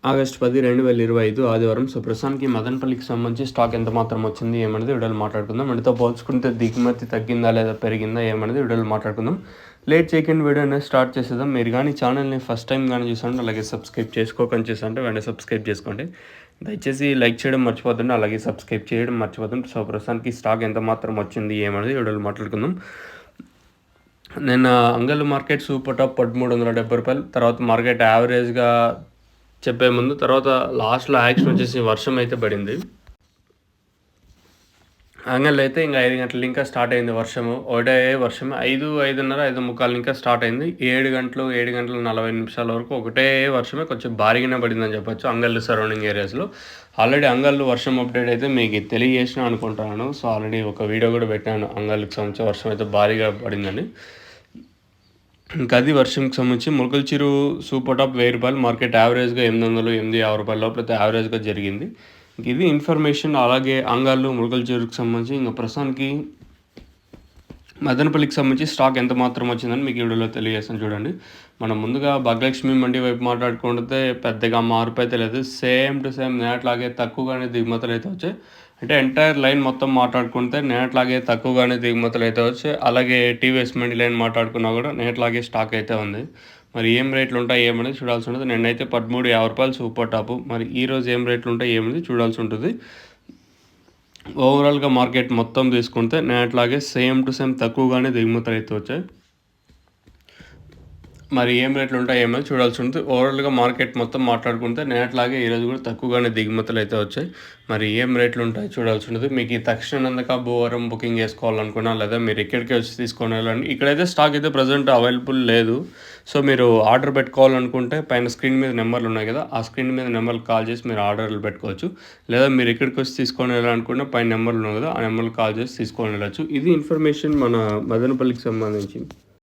August 10, 2025 ఆదివారం. So ప్రస్తుతానికి మదనపల్లికి సంబంధించి స్టాక్ ఎంత మాత్రం వచ్చింది ఏమనేది వీడియోలో మాట్లాడుకుందాం. మనతో పోల్చుకుంటే దిగుమతి తగ్గిందా లేదా పెరిగిందా ఏమనేది వీడియోలో మాట్లాడుకుందాం. లేట్ చేయకుండా వీడియో అనేది స్టార్ట్ చేసేద్దాం. మీరు కానీ ఛానల్ని ఫస్ట్ టైం కానీ చూసారంటే అలాగే సబ్స్క్రైబ్ చేసుకోకని చూసారంటే వెంటనే సబ్స్క్రైబ్ చేసుకోండి. దయచేసి లైక్ చేయడం మర్చిపోతుంటే అలాగే సబ్స్క్రైబ్ చేయడం మర్చిపోతుంది. సో ప్రస్తుతానికి స్టాక్ ఎంత మాత్రం వచ్చింది ఏమనేది వీడియోలో మాట్లాడుకుందాం. నేను అంగళ్ళు మార్కెట్ సూపర్ టాప్ 1370 రూపాయలు. తర్వాత మార్కెట్ యావరేజ్గా చెప్పే ముందు తర్వాత లాస్ట్లో యాక్షన్ వచ్చేసి వర్షం అయితే పడింది. అంగళ్ళు అయితే ఇంకా 5 గంటలు ఇంకా స్టార్ట్ అయింది వర్షము. ఒకటే వర్షం 5:30 5:45 ఇంకా స్టార్ట్ అయింది. 7 గంటలు 40 నిమిషాల వరకు ఒకటే వర్షమే, కొంచెం భారీగానే పడిందని చెప్పొచ్చు అంగళ్ళు సరౌండింగ్ ఏరియాస్లో. ఆల్రెడీ అంగళ్ళు వర్షం అప్డేట్ అయితే మీకు తెలియజేసిన అనుకుంటున్నాను. సో ఆల్రెడీ ఒక వీడియో కూడా పెట్టాను అంగళ్ళకి సంబంధించి వర్షం అయితే భారీగా పడిందని. ఇంకా అది వర్షంకి సంబంధించి ములకల చెరువు సూపర్ టాప్ 1000 రూపాయలు, మార్కెట్ యావరేజ్గా 800 850 రూపాయల లోపల అయితే యావరేజ్గా జరిగింది. ఇది ఇన్ఫర్మేషన్. అలాగే అంగాళ్ళు ములకల చెరువుకి సంబంధించి ఇంకా ప్రస్తుతానికి మదనపల్లికి సంబంధించి స్టాక్ ఎంత మాత్రం వచ్చిందని మీకు వీడియోలో తెలియజేస్తాను చూడండి. మనం ముందుగా భాగ్యలక్ష్మి మండి వైపు మాట్లాడుకుంటే పెద్దగా మార్పు అయితే లేదు. సేమ్ టు సేమ్ నేట్లాగే తక్కువగానే దిగుమతులు అయితే వచ్చాయి. అంటే ఎంటైర్ లైన్ మొత్తం మాట్లాడుకుంటే నేట్లాగే తక్కువగానే దిగుమతులు అయితే వచ్చాయి. అలాగే టీవీఎస్ మండి లైన్ మాట్లాడుకున్నా కూడా నేట్లాగే స్టాక్ అయితే ఉంది. మరి ఏం రేట్లు ఉంటాయి ఏమనేది చూడాల్సి ఉంటుంది. నిన్నైతే 1350 రూపాయలు సూపర్ టాపు. మరి ఈరోజు ఏం రేట్లు ఉంటాయి ఏమనేది చూడాల్సి ఉంటుంది. ఓవరాల్గా మార్కెట్ మొత్తం తీసుకుంటే నేట్లాగే సేమ్ టు సేమ్ తక్కువగానే దిగుమతులు అయితే వచ్చాయి. మరి ఏం రేట్లు ఉంటాయి ఏమో చూడాల్సి ఉంటుంది. ఓవరాల్గా మార్కెట్ మొత్తం మాట్లాడుకుంటే నేట్లాగే ఈరోజు కూడా తక్కువగానే దిగుమతులు అయితే వచ్చాయి. మరి ఏం రేట్లు ఉంటాయి చూడాల్సి ఉంటుంది. మీకు ఈ తక్షణందుక భూవరం బుకింగ్ చేసుకోవాలనుకున్నా లేదా మీరు ఇక్కడికి వచ్చి తీసుకొని వెళ్ళండి. ఇక్కడైతే స్టాక్ అయితే ప్రజెంట్ అవైలబుల్ లేదు. సో మీరు ఆర్డర్ పెట్టుకోవాలనుకుంటే పైన స్క్రీన్ మీద నెంబర్లు ఉన్నాయి కదా, ఆ స్క్రీన్ మీద నెంబర్కి కాల్ చేసి మీరు ఆర్డర్లు పెట్టుకోవచ్చు. లేదా మీరు ఇక్కడికి వచ్చి తీసుకొని వెళ్ళాలనుకుంటే పైన నెంబర్లు ఉన్నాయి కదా, ఆ నెంబర్కి కాల్ చేసి తీసుకొని వెళ్ళచ్చు. ఇది ఇన్ఫర్మేషన్ మన మదనపల్లికి సంబంధించి.